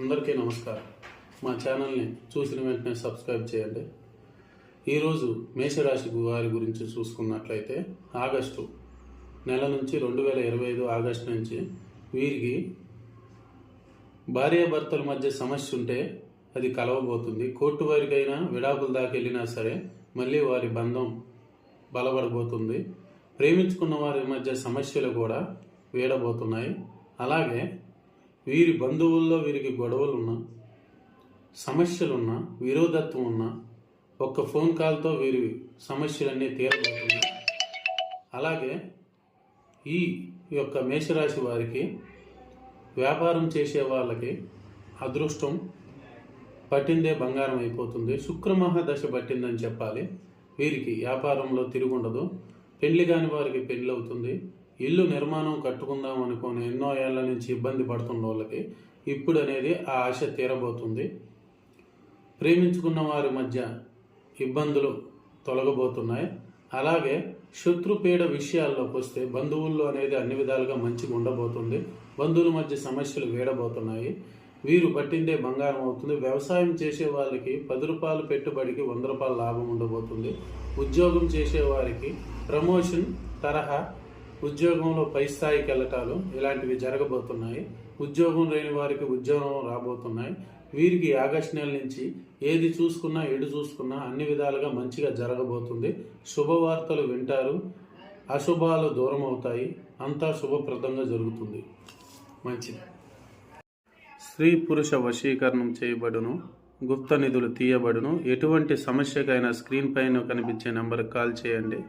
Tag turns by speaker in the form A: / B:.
A: అందరికీ నమస్కారం. మా ఛానల్ని చూసిన వెంటనే సబ్స్క్రైబ్ చేయండి. ఈరోజు మేషరాశి వారి గురించి చూసుకున్నట్లయితే ఆగస్టు నెల నుంచి 2025 ఆగస్టు నుంచి వీరికి భార్యాభర్తల మధ్య సమస్య ఉంటే అది కలవబోతుంది. కోర్టు వారికైనా విడాకుల దాకా వెళ్ళినా సరే మళ్ళీ వారి బంధం బలపడబోతుంది. ప్రేమించుకున్న వారి మధ్య సమస్యలు కూడా వీడబోతున్నాయి. అలాగే వీరి బంధువుల్లో వీరికి గొడవలున్నా, సమస్యలున్నా, విరోధత్వం ఉన్నా ఒక్క ఫోన్ కాల్తో వీరి సమస్యలన్నీ తీరబోతున్నాయి. అలాగే ఈ యొక్క మేషరాశి వారికి వ్యాపారం చేసే వాళ్ళకి అదృష్టం పట్టిందే బంగారం అయిపోతుంది. శుక్రమహాదశ పట్టిందని చెప్పాలి. వీరికి వ్యాపారంలో తిరుగుండదు. పెళ్లి కాని వారికి పెళ్లి అవుతుంది. ఇల్లు నిర్మాణం కట్టుకుందాం అనుకుని ఎన్నో ఏళ్ల నుంచి ఇబ్బంది పడుతున్న వాళ్ళకి ఇప్పుడు అనేది ఆ ఆశ తీరబోతుంది. ప్రేమించుకున్న వారి మధ్య ఇబ్బందులు తొలగబోతున్నాయి. అలాగే శత్రుపీడ విషయాల్లోకి వస్తే బంధువుల్లో అనేది అన్ని విధాలుగా మంచిగా ఉండబోతుంది. బంధువుల మధ్య సమస్యలు వీడబోతున్నాయి. వీరు పట్టిందే బంగారం అవుతుంది. వ్యవసాయం చేసే వాళ్ళకి 10 రూపాయలు పెట్టుబడికి 100 రూపాయల లాభం ఉండబోతుంది. ఉద్యోగం చేసే వారికి ప్రమోషన్ తరహా ఉద్యోగంలో పై స్థాయికి వెళ్ళటాలు ఇలాంటివి జరగబోతున్నాయి. ఉద్యోగం లేని వారికి ఉద్యోగం రాబోతున్నాయి. వీరికి ఆగస్టు నెల నుంచి ఏది చూసుకున్నా ఎడు చూసుకున్నా అన్ని విధాలుగా మంచిగా జరగబోతుంది. శుభవార్తలు వింటారు. అశుభాలు దూరం అవుతాయి. అంతా శుభప్రదంగా జరుగుతుంది. మంచిది. స్త్రీ పురుష వశీకరణం చేయబడును. గుప్త నిధులు తీయబడును. ఎటువంటి సమస్యకైనా స్క్రీన్ పైన కనిపించే నెంబర్కి కాల్ చేయండి.